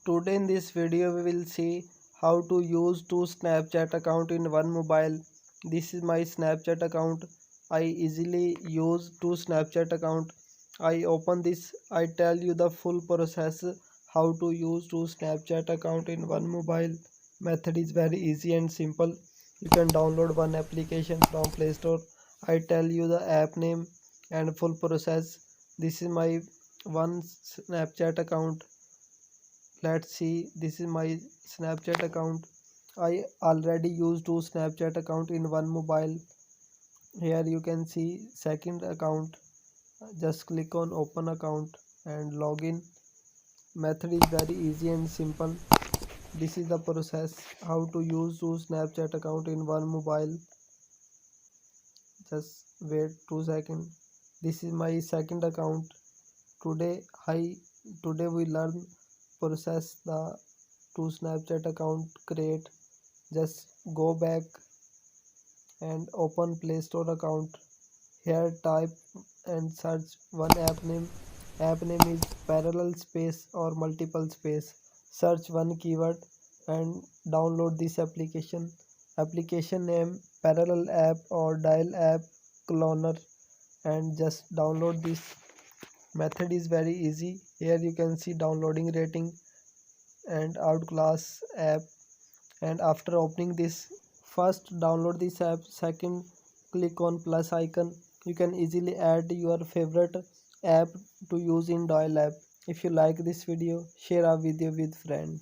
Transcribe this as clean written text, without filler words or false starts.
Today in this video we will see how to use two Snapchat account in one mobile. This is my Snapchat account. I easily use two Snapchat account. I open this. I tell you the full process how to use two Snapchat account in one mobile. Method is very easy and simple. You can download one application from Play Store. I tell you the app name and full process. This is my one Snapchat account. Let's see, this is my Snapchat account. I already use two Snapchat account in one mobile. Here you can see second account. Just click on open account and login. Method is very easy and simple. This is the process how to use two Snapchat account in one mobile. Just wait 2 seconds. This is my second account. Today I today we learn process the two Snapchat account create. Just go back and open Play Store account. Here type and search one app name. App name is parallel space or multiple space. Search one keyword and download this application. Application name parallel app or dial app cloner, and just download this. Method is very easy. Here you can see downloading rating and outclass app. And after opening this, first download this app, second click on plus icon. You can easily add your favorite app to use in dial app. If you like this video, share our video with friend.